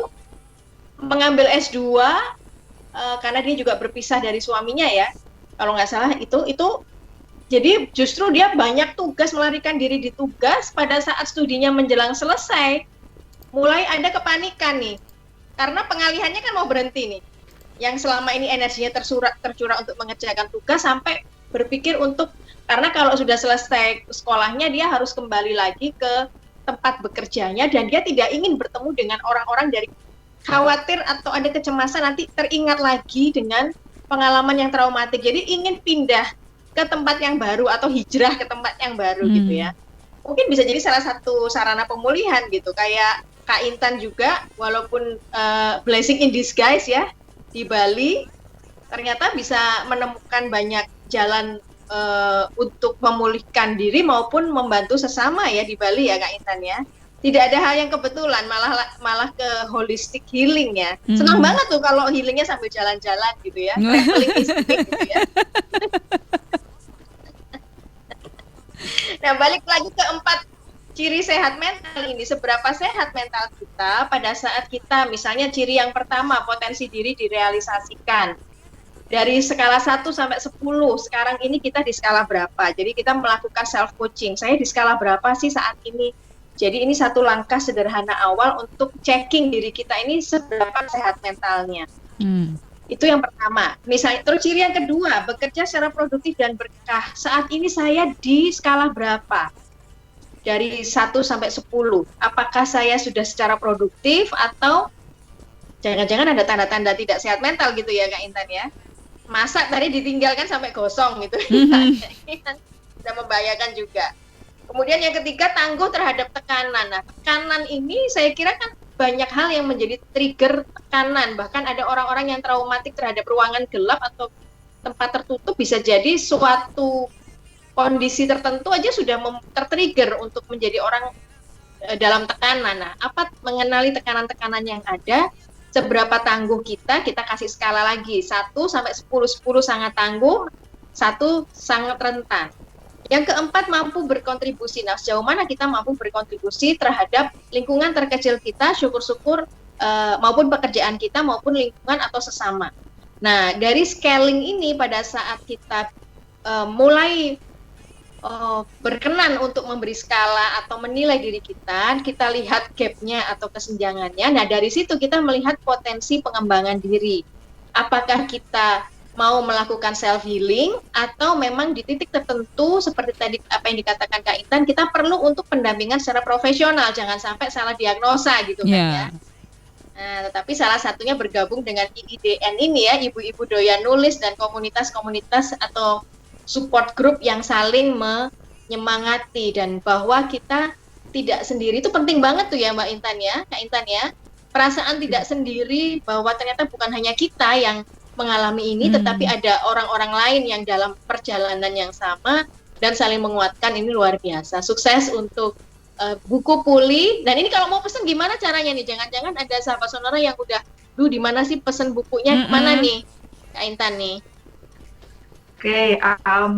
mengambil S2 karena dia juga berpisah dari suaminya ya. Kalau nggak salah itu jadi justru dia banyak tugas, melarikan diri di tugas. Pada saat studinya menjelang selesai, mulai ada kepanikan nih, karena pengalihannya kan mau berhenti nih, yang selama ini energinya tercurah untuk mengerjakan tugas, sampai berpikir untuk, karena kalau sudah selesai sekolahnya dia harus kembali lagi ke tempat bekerjanya, dan dia tidak ingin bertemu dengan orang-orang, dari khawatir atau ada kecemasan nanti teringat lagi dengan pengalaman yang traumatik. Jadi ingin pindah ke tempat yang baru atau hijrah ke tempat yang baru gitu ya. Mungkin bisa jadi salah satu sarana pemulihan gitu. Kayak Kak Intan juga, walaupun blessing in disguise ya, di Bali ternyata bisa menemukan banyak jalan untuk memulihkan diri maupun membantu sesama ya di Bali ya Kak Intan ya. Tidak ada hal yang kebetulan, malah ke holistic healing ya. Senang banget tuh kalau healingnya sambil jalan-jalan gitu ya, traveling gitu ya. Nah, balik lagi ke 4 ciri sehat mental ini. Seberapa sehat mental kita pada saat kita, misalnya ciri yang pertama, potensi diri direalisasikan. Dari skala 1 sampai 10, sekarang ini kita di skala berapa? Jadi kita melakukan self coaching. Saya di skala berapa sih saat ini? Jadi ini satu langkah sederhana awal untuk checking diri kita ini seberapa sehat mentalnya. Itu yang pertama. Misalnya, terus ciri yang kedua, bekerja secara produktif dan berkah. Saat ini saya di skala berapa? Dari 1 sampai 10. Apakah saya sudah secara produktif atau jangan-jangan ada tanda-tanda tidak sehat mental gitu ya Kak Intan ya? Masak tadi ditinggalkan sampai gosong gitu. Ini kan sudah membahayakan juga. Kemudian yang ketiga, tangguh terhadap tekanan. Nah, tekanan ini saya kira kan banyak hal yang menjadi trigger tekanan. Bahkan ada orang-orang yang traumatik terhadap ruangan gelap atau tempat tertutup, bisa jadi suatu kondisi tertentu aja sudah tertrigger untuk menjadi orang dalam tekanan. Nah, apa mengenali tekanan-tekanan yang ada? Seberapa tangguh kita kasih skala lagi. 1 sampai 10, 10 sangat tangguh, 1 sangat rentan. Yang keempat, mampu berkontribusi. Nah, sejauh mana kita mampu berkontribusi terhadap lingkungan terkecil kita, syukur-syukur maupun pekerjaan kita, maupun lingkungan atau sesama. Nah, dari scaling ini pada saat kita mulai berkenan untuk memberi skala atau menilai diri kita lihat gap-nya atau kesenjangannya. Nah, dari situ kita melihat potensi pengembangan diri. Apakah kita mau melakukan self healing atau memang di titik tertentu seperti tadi apa yang dikatakan Kak Intan, kita perlu untuk pendampingan secara profesional, jangan sampai salah diagnosa gitu kan ya. Nah, tetapi salah satunya bergabung dengan IIDN ini ya, ibu-ibu doyan nulis dan komunitas-komunitas atau support group yang saling menyemangati, dan bahwa kita tidak sendiri. Itu penting banget tuh ya Mbak Intan ya, Kak Intan ya. Perasaan tidak sendiri, bahwa ternyata bukan hanya kita yang mengalami ini, tetapi ada orang-orang lain yang dalam perjalanan yang sama dan saling menguatkan. Ini luar biasa. Sukses untuk buku Pulih. Dan ini kalau mau pesen gimana caranya nih? Jangan-jangan ada sahabat sonora yang udah, di mana sih pesen bukunya? Mana nih Kak Intan nih? Oke,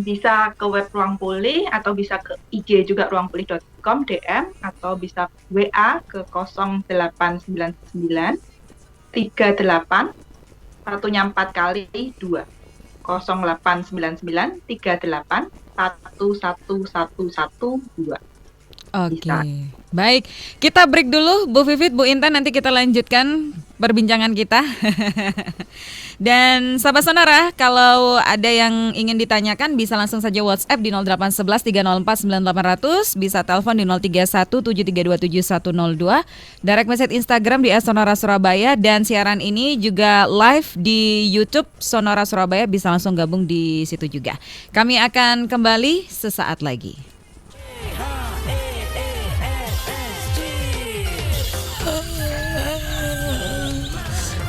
bisa ke web Ruang Pulih atau bisa ke IG juga ruangpulih.com DM, atau bisa WA ke 0899 38 satunya 4 kali 2 0899 38 11112. Oke, baik. Kita break dulu, Bu Vivit, Bu Intan, nanti kita lanjutkan perbincangan kita. Dan sahabat sonora, kalau ada yang ingin ditanyakan bisa langsung saja WhatsApp di 0811 304 9800, bisa telepon di 031 7327 102, direct message Instagram di @sonora Surabaya, dan siaran ini juga live di YouTube Sonora Surabaya, bisa langsung gabung di situ juga. Kami akan kembali sesaat lagi.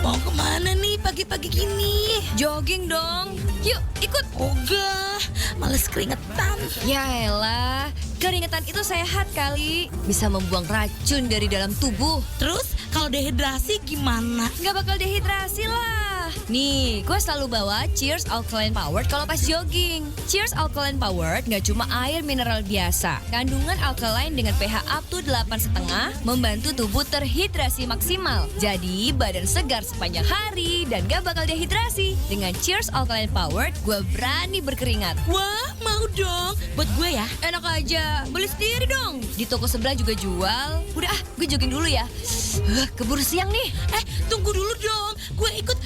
Mau kemana nih pagi-pagi gini? Jogging dong. Yuk ikut. Ogah, males keringetan. Ya elah, keringetan itu sehat kali. Bisa membuang racun dari dalam tubuh. Terus kalau dehidrasi gimana? Gak bakal dehidrasi lah. Nih, gue selalu bawa Cheers Alkaline Powered kalau pas jogging. Cheers Alkaline Powered gak cuma air mineral biasa. Kandungan alkaline dengan pH up to 8,5 membantu tubuh terhidrasi maksimal. Jadi badan segar sepanjang hari dan gak bakal dehidrasi. Dengan Cheers Alkaline Powered, gue berani berkeringat. Wah, mau dong. Buat gue ya. Enak aja, beli sendiri dong. Di toko sebelah juga jual. Udah gue jogging dulu ya. Keburu siang nih. Tunggu dulu dong. Gue ikut.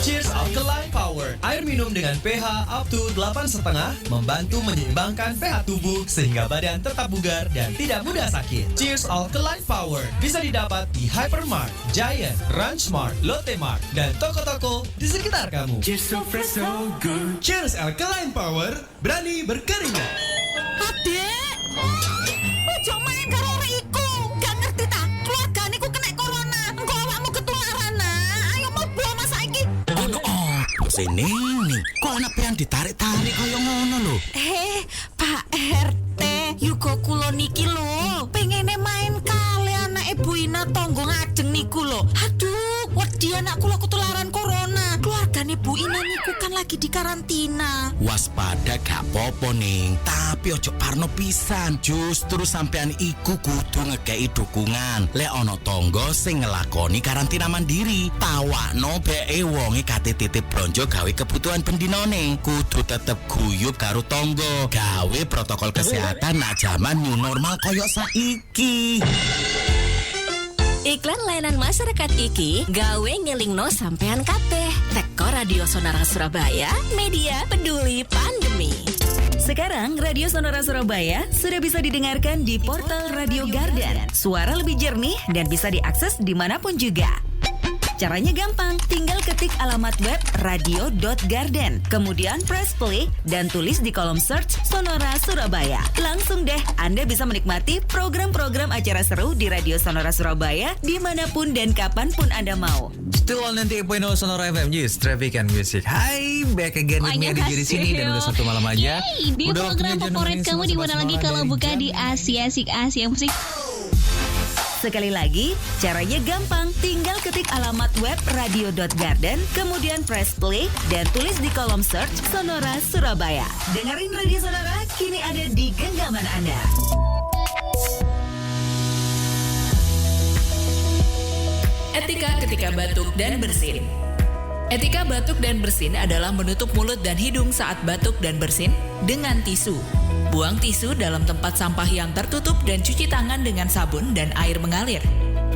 Cheers Alkaline Power, air minum dengan pH up to 8,5 membantu menyeimbangkan pH tubuh sehingga badan tetap bugar dan tidak mudah sakit. Cheers Alkaline Power bisa didapat di Hypermart, Giant, Ranchmart, Lotte Mart, dan toko-toko di sekitar kamu. Cheers so fresh so good. Cheers Alkaline Power, berani berkeringat. Adek, ojo main karo arek iku. Gak ngerti ta, keluargane ku kena corona. Engko awakmu ketularan nah. Ayo mlebu mas saiki. Ono opo sini nih? Kok anak pengen ditarik-tarik kaya ngono lho? Pak RT, yuga kula niki lho. Pengene main kali anake Bu Ina tonggo ngajeng niku lho. Aduh, wedi anak kula ketularan corona. Keluargane Jane Bu Ina niku kan lagi di karantina. Waspada gak popo ning, tapi ojo parno pisan. Justru sampean iku kudu ngekei dukungan. Lek ono tonggo sing ngelakoni karantina mandiri, tawakno beke wonge kate titip blonjo gawe kebutuhan pendinone. Kudu tetep guyub karo tonggo, gawe protokol kesehatan nak jaman new normal koyo saiki. Iklan layanan masyarakat iki gawe ngelingno sampean kabeh. Teko Radio Sonora Surabaya, media peduli pandemi. Sekarang Radio Sonora Surabaya sudah bisa didengarkan di portal Radio Garden. Suara lebih jernih dan bisa diakses dimanapun juga. Caranya gampang, tinggal ketik alamat web radio.garden, kemudian press play dan tulis di kolom search Sonora Surabaya. Langsung deh, Anda bisa menikmati program-program acara seru di Radio Sonora Surabaya dimanapun dan kapanpun Anda mau. Still on 98.0 Sonora FM, yes, Traffic and Music. Hai, back again with me di sini dan udah 1 malam aja. Di udah program favorit kamu di mana lagi kalau bukan di Asia Musik. Sekali lagi, caranya gampang. Tinggal ketik alamat web radio.garden, kemudian press play, dan tulis di kolom search Sonora Surabaya. Dengerin Radio Sonora, kini ada di genggaman Anda. Etika ketika batuk dan bersin. Etika batuk dan bersin adalah menutup mulut dan hidung saat batuk dan bersin dengan tisu. Buang tisu dalam tempat sampah yang tertutup dan cuci tangan dengan sabun dan air mengalir.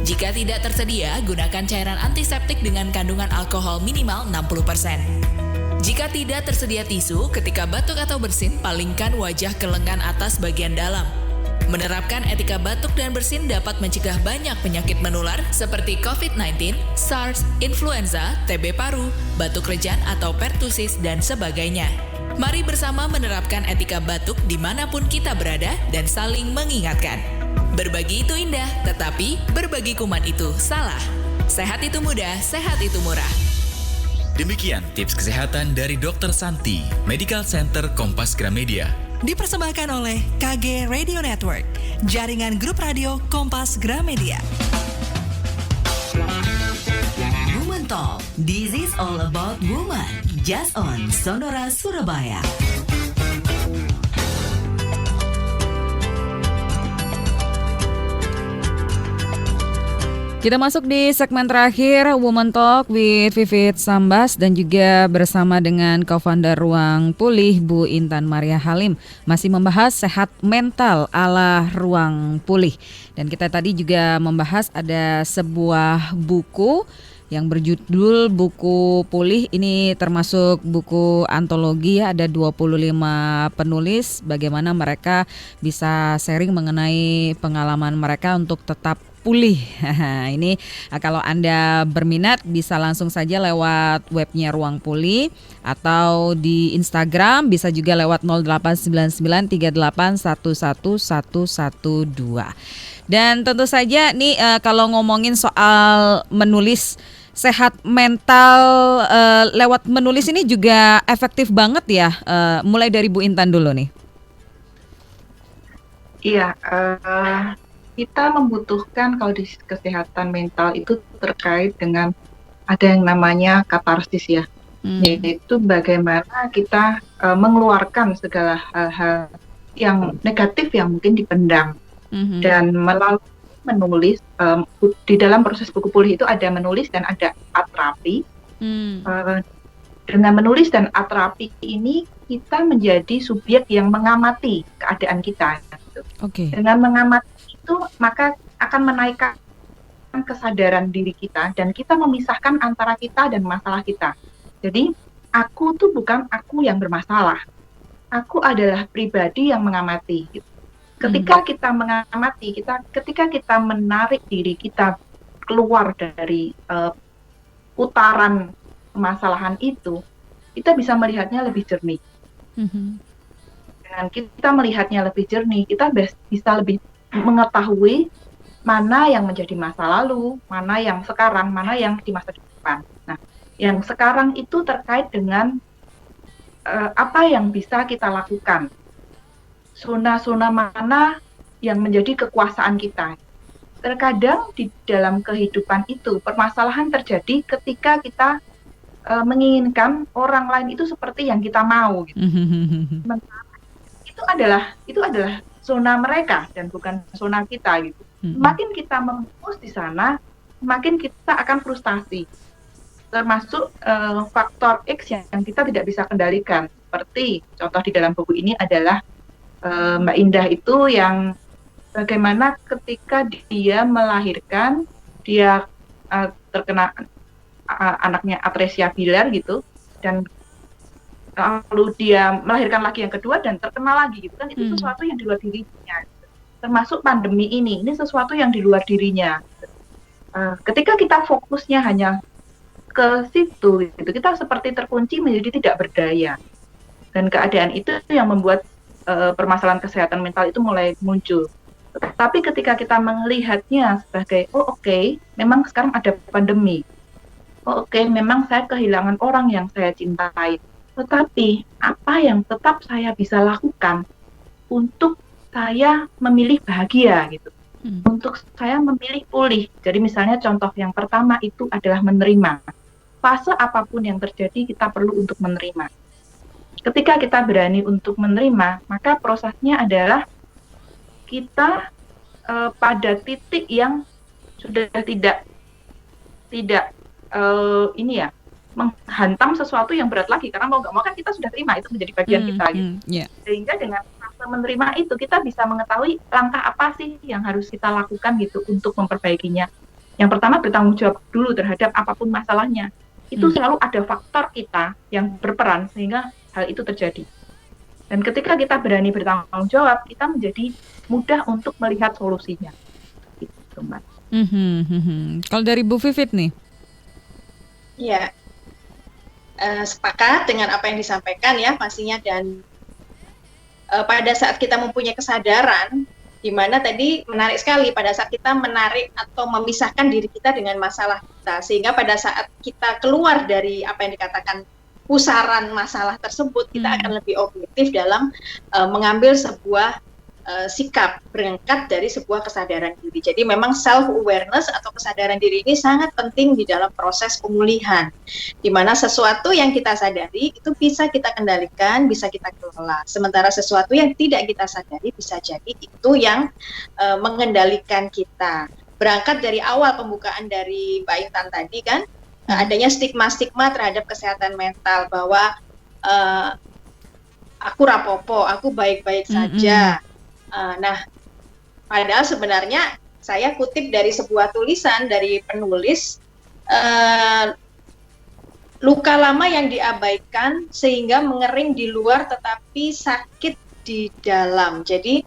Jika tidak tersedia, gunakan cairan antiseptik dengan kandungan alkohol minimal 60%. Jika tidak tersedia tisu, ketika batuk atau bersin, palingkan wajah ke lengan atas bagian dalam. Menerapkan etika batuk dan bersin dapat mencegah banyak penyakit menular seperti COVID-19, SARS, influenza, TB paru, batuk rejan atau pertusis, dan sebagainya. Mari bersama menerapkan etika batuk dimanapun kita berada dan saling mengingatkan. Berbagi itu indah, tetapi berbagi kuman itu salah. Sehat itu mudah, sehat itu murah. Demikian tips kesehatan dari Dr. Santi, Medical Center Kompas Gramedia. Dipersembahkan oleh KG Radio Network, jaringan grup radio Kompas Gramedia. Woman Talk, this is all about woman. Just on Sonora Surabaya. Kita masuk di segmen terakhir Woman Talk with Vivit Sambas dan juga bersama dengan co-founder Ruang Pulih Bu Intan Maria Halim masih membahas sehat mental ala Ruang Pulih. Dan kita tadi juga membahas ada sebuah buku yang berjudul Buku Pulih. Ini termasuk buku antologi ya, ada 25 penulis bagaimana mereka bisa sharing mengenai pengalaman mereka untuk tetap pulih. Ini kalau Anda berminat bisa langsung saja lewat webnya Ruang Pulih atau di Instagram bisa juga lewat 089938111112. Dan tentu saja nih kalau ngomongin soal menulis sehat mental lewat menulis ini juga efektif banget ya. Mulai dari Bu Intan dulu nih. Iya, kita membutuhkan kalau di kesehatan mental itu terkait dengan ada yang namanya katarsis ya, yaitu bagaimana kita mengeluarkan segala hal-hal yang negatif yang mungkin dipendam dan melalui menulis di dalam proses buku pulih itu ada menulis dan ada atrapi. Dengan menulis dan atrapi ini kita menjadi subjek yang mengamati keadaan kita. Okay. Dengan mengamati itu maka akan menaikkan kesadaran diri kita dan kita memisahkan antara kita dan masalah kita. Jadi aku tuh bukan aku yang bermasalah. Aku adalah pribadi yang mengamati. Ketika kita mengamati, ketika kita menarik diri kita keluar dari putaran permasalahan itu, kita bisa melihatnya lebih jernih. Dengan kita melihatnya lebih jernih, kita bisa lebih mengetahui mana yang menjadi masa lalu, mana yang sekarang, mana yang di masa depan. Nah, yang sekarang itu terkait dengan apa yang bisa kita lakukan. Zona-zona mana yang menjadi kekuasaan kita. Terkadang di dalam kehidupan itu permasalahan terjadi ketika kita menginginkan orang lain itu seperti yang kita mau gitu. Itu adalah zona mereka dan bukan zona kita gitu. Semakin kita memfokus di sana, semakin kita akan frustasi. Termasuk faktor X yang kita tidak bisa kendalikan. Seperti contoh di dalam buku ini adalah Mbak Indah itu yang bagaimana ketika dia melahirkan, dia terkena anaknya atresia bilar gitu, dan lalu dia melahirkan lagi yang kedua dan terkena lagi gitu kan, itu sesuatu yang di luar dirinya. Termasuk pandemi ini sesuatu yang di luar dirinya. Ketika kita fokusnya hanya ke situ gitu, kita seperti terkunci menjadi tidak berdaya. Dan keadaan itu yang membuat permasalahan kesehatan mental itu mulai muncul. Tapi ketika kita melihatnya sebagai oke, memang sekarang ada pandemi. Oke, memang saya kehilangan orang yang saya cintai. Tetapi apa yang tetap saya bisa lakukan untuk saya memilih bahagia gitu. Untuk saya memilih pulih. Jadi misalnya contoh yang pertama itu adalah menerima. Fase apapun yang terjadi kita perlu untuk menerima. Ketika kita berani untuk menerima, maka prosesnya adalah kita pada titik yang sudah tidak menghantam sesuatu yang berat lagi, karena mau nggak mau kan kita sudah terima itu menjadi bagian kita gitu. Sehingga dengan menerima itu kita bisa mengetahui langkah apa sih yang harus kita lakukan gitu untuk memperbaikinya. Yang pertama, bertanggung jawab dulu terhadap apapun masalahnya. Itu selalu ada faktor kita yang berperan sehingga hal itu terjadi. Dan ketika kita berani bertanggung jawab, kita menjadi mudah untuk melihat solusinya. Gitu, Mbak. Kalau dari Bu Vivit nih? Ya, sepakat dengan apa yang disampaikan ya pastinya, dan pada saat kita mempunyai kesadaran, di mana tadi menarik sekali pada saat kita menarik atau memisahkan diri kita dengan masalah kita, sehingga pada saat kita keluar dari apa yang dikatakan pusaran masalah tersebut, kita akan lebih objektif dalam mengambil sebuah sikap berangkat dari sebuah kesadaran diri. Jadi memang self-awareness atau kesadaran diri ini sangat penting di dalam proses pemulihan, di mana sesuatu yang kita sadari itu bisa kita kendalikan, bisa kita kelola. Sementara sesuatu yang tidak kita sadari bisa jadi itu yang mengendalikan kita. Berangkat dari awal pembukaan dari Mbak Intan tadi kan, adanya stigma-stigma terhadap kesehatan mental, bahwa aku rapopo, aku baik-baik saja. Nah, padahal sebenarnya saya kutip dari sebuah tulisan dari penulis, luka lama yang diabaikan sehingga mengering di luar tetapi sakit di dalam. Jadi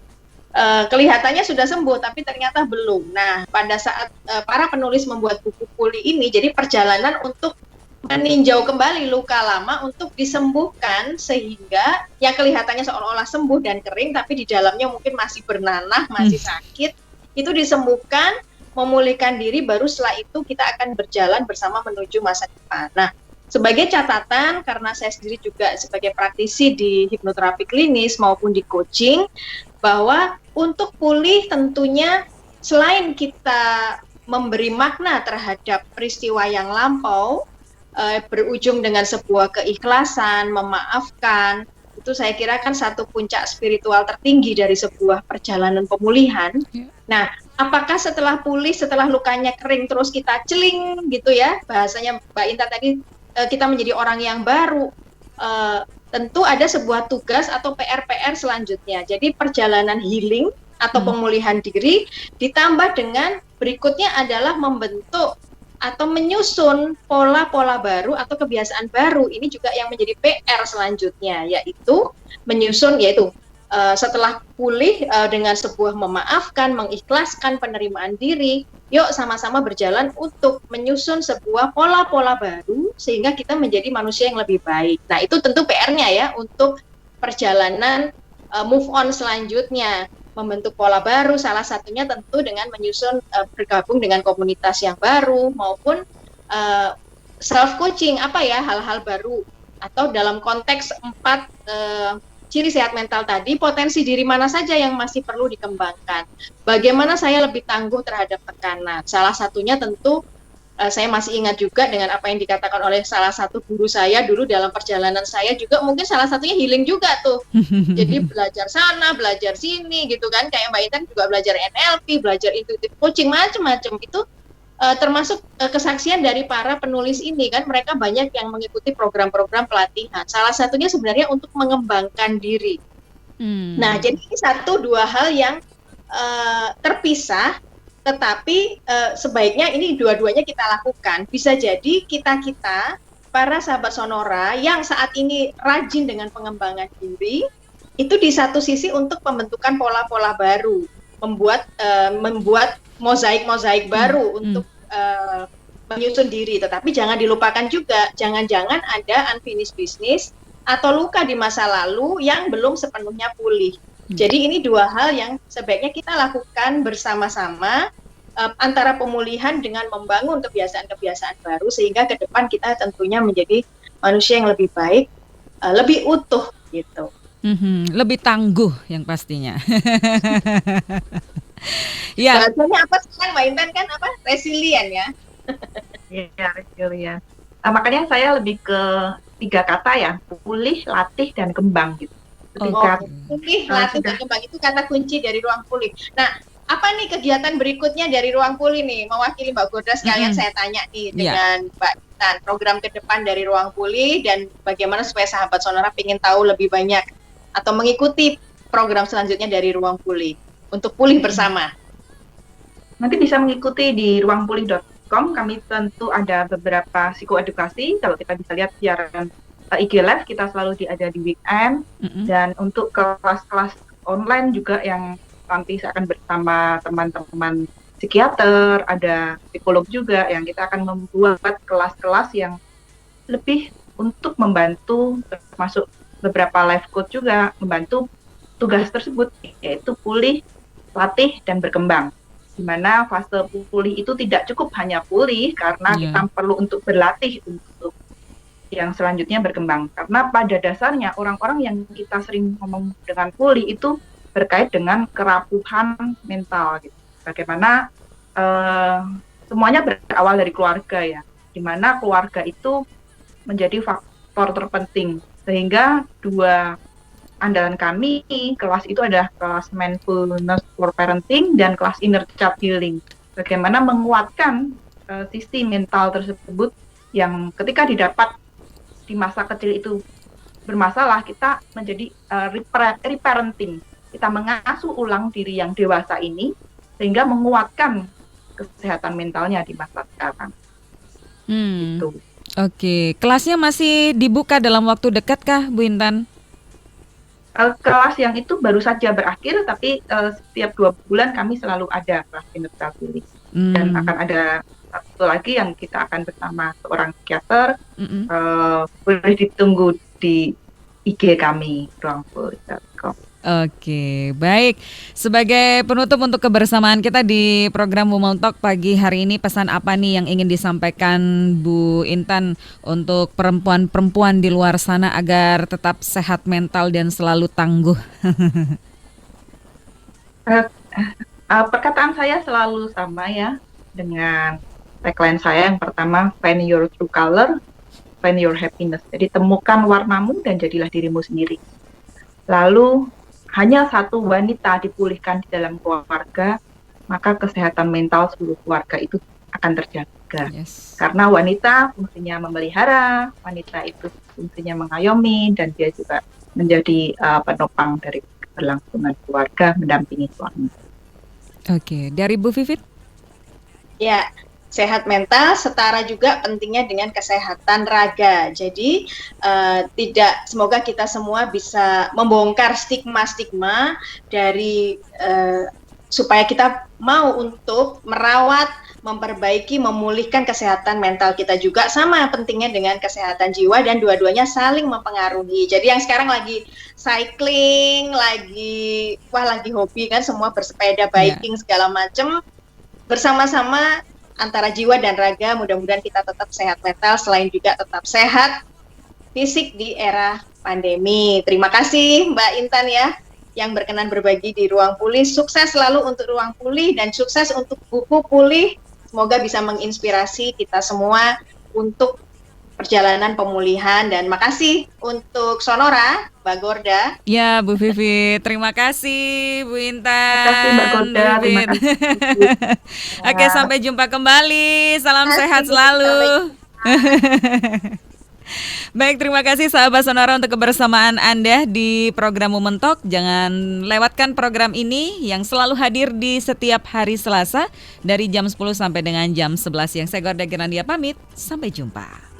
kelihatannya sudah sembuh tapi ternyata belum. Nah, pada saat para penulis membuat buku pulih ini, jadi perjalanan untuk meninjau kembali luka lama untuk disembuhkan, sehingga yang kelihatannya seolah-olah sembuh dan kering tapi di dalamnya mungkin masih bernanah, masih sakit, itu disembuhkan, memulihkan diri, baru setelah itu kita akan berjalan bersama menuju masa depan. Nah, sebagai catatan, karena saya sendiri juga sebagai praktisi di hipnoterapi klinis maupun di coaching, bahwa untuk pulih tentunya selain kita memberi makna terhadap peristiwa yang lampau, berujung dengan sebuah keikhlasan, memaafkan, itu saya kira kan satu puncak spiritual tertinggi dari sebuah perjalanan pemulihan. Nah, apakah setelah pulih, setelah lukanya kering terus kita celing gitu ya, bahasanya Mbak Inta tadi, kita menjadi orang yang baru, tentu ada sebuah tugas atau PR-PR selanjutnya. Jadi perjalanan healing atau pemulihan diri ditambah dengan berikutnya adalah membentuk atau menyusun pola-pola baru atau kebiasaan baru. Ini juga yang menjadi PR selanjutnya, yaitu menyusun, yaitu setelah pulih dengan sebuah memaafkan, mengikhlaskan, penerimaan diri, yuk sama-sama berjalan untuk menyusun sebuah pola-pola baru sehingga kita menjadi manusia yang lebih baik. Nah, itu tentu PR-nya ya untuk perjalanan move on selanjutnya. Membentuk pola baru, salah satunya tentu dengan menyusun bergabung dengan komunitas yang baru, maupun self coaching, apa ya, hal-hal baru, atau dalam konteks 4 ciri sehat mental tadi, potensi diri mana saja yang masih perlu dikembangkan, bagaimana saya lebih tangguh terhadap tekanan, salah satunya tentu Saya masih ingat juga dengan apa yang dikatakan oleh salah satu guru saya dulu dalam perjalanan saya juga, mungkin salah satunya healing juga tuh. Jadi belajar sana, belajar sini gitu kan. Kayak Mbak Intan juga belajar NLP, belajar intuitive coaching, macam-macam. Itu termasuk kesaksian dari para penulis ini kan. Mereka banyak yang mengikuti program-program pelatihan. Salah satunya sebenarnya untuk mengembangkan diri. Nah, jadi ini 1-2 hal yang terpisah, tetapi sebaiknya ini dua-duanya kita lakukan. Bisa jadi kita para sahabat Sonora yang saat ini rajin dengan pengembangan diri, itu di satu sisi untuk pembentukan pola-pola baru, membuat mozaik-mozaik baru untuk menyusun diri. Tetapi jangan dilupakan juga, jangan-jangan ada unfinished business atau luka di masa lalu yang belum sepenuhnya pulih. Jadi ini 2 hal yang sebaiknya kita lakukan bersama-sama, antara pemulihan dengan membangun kebiasaan-kebiasaan baru, sehingga ke depan kita tentunya menjadi manusia yang lebih baik, lebih utuh gitu. Lebih tangguh yang pastinya. Ya. Bahasanya apa sekarang Mbak Intan kan apa? Resilient ya. Iya, resilient. Makanya saya lebih ke 3 kata ya, pulih, latih, dan kembang gitu. Pulih, latih, dan kembang itu kata kunci dari ruang pulih. Nah, apa nih kegiatan berikutnya dari ruang pulih nih? Mewakili Mbak Gorda sekalian saya tanya nih dengan Mbak Intan, program ke depan dari ruang pulih dan bagaimana supaya sahabat Sonora pengen tahu lebih banyak atau mengikuti program selanjutnya dari ruang pulih untuk pulih bersama. Nanti bisa mengikuti di ruangpulih.com. Kami tentu ada beberapa psikoedukasi. Kalau kita bisa lihat siaran IG Live kita selalu ada di weekend, dan untuk kelas-kelas online juga yang nanti saya akan bersama teman-teman psikiater, ada psikolog juga yang kita akan membuat kelas-kelas yang lebih untuk membantu, termasuk beberapa life coach juga membantu tugas tersebut, yaitu pulih, latih, dan berkembang. Di mana fase pulih itu tidak cukup hanya pulih, karena kita perlu untuk berlatih untuk yang selanjutnya berkembang. Karena pada dasarnya orang-orang yang kita sering ngomong dengan pulih itu berkait dengan kerapuhan mental gitu. Bagaimana semuanya berawal dari keluarga ya, di mana keluarga itu menjadi faktor terpenting. Sehingga 2 andalan kami kelas itu adalah kelas mindfulness for parenting dan kelas inner child healing. Bagaimana menguatkan sisi mental tersebut yang ketika didapat di masa kecil itu bermasalah, kita menjadi reparenting. Kita mengasuh ulang diri yang dewasa ini sehingga menguatkan kesehatan mentalnya di masa sekarang. Gitu. Oke, kelasnya masih dibuka dalam waktu dekat kah, Bu Intan? Kelas yang itu baru saja berakhir, tapi setiap 2 bulan kami selalu ada kelas inner child healing. Dan akan ada satu lagi yang kita akan bersama seorang psikiater. Boleh ditunggu di IG kami, ruangpulih.com. Oke, baik. Sebagai penutup untuk kebersamaan kita di program Woman Talk pagi hari ini, pesan apa nih yang ingin disampaikan Bu Intan untuk perempuan-perempuan di luar sana agar tetap sehat mental dan selalu tangguh? Perkataan saya selalu sama ya, dengan tagline saya yang pertama, find your true color, find your happiness. Jadi temukan warnamu dan jadilah dirimu sendiri. Lalu hanya satu wanita dipulihkan di dalam keluarga, maka kesehatan mental seluruh keluarga itu akan terjaga. Karena wanita fungsinya memelihara, wanita itu fungsinya mengayomi, dan dia juga menjadi penopang dari keberlangsungan keluarga, mendampingi suami. Oke, dari Bu Vivit? Ya, sehat mental setara juga pentingnya dengan kesehatan raga. Jadi semoga kita semua bisa membongkar stigma-stigma dari supaya kita mau untuk merawat, memperbaiki, memulihkan kesehatan mental kita juga, sama pentingnya dengan kesehatan jiwa, dan dua-duanya saling mempengaruhi. Jadi yang sekarang lagi cycling, lagi hobi kan, semua bersepeda, biking segala macam, bersama-sama antara jiwa dan raga, mudah-mudahan kita tetap sehat mental, selain juga tetap sehat fisik di era pandemi. Terima kasih Mbak Intan ya, yang berkenan berbagi di Ruang Pulih. Sukses selalu untuk Ruang Pulih dan sukses untuk buku Pulih semoga bisa menginspirasi kita semua untuk perjalanan pemulihan. Dan makasih untuk Sonora, Mbak Gorda. Ya, Bu Vivi, terima kasih Bu Intan. Terima kasih Mbak Gorda, terima kasih. Oke, sampai jumpa kembali. Salam sehat selalu. Baik, terima kasih sahabat Sonora untuk kebersamaan Anda di program Women Talk. Jangan lewatkan program ini yang selalu hadir di setiap hari Selasa dari jam 10 sampai dengan jam 11. Yang saya Gorda Girandia pamit, sampai jumpa.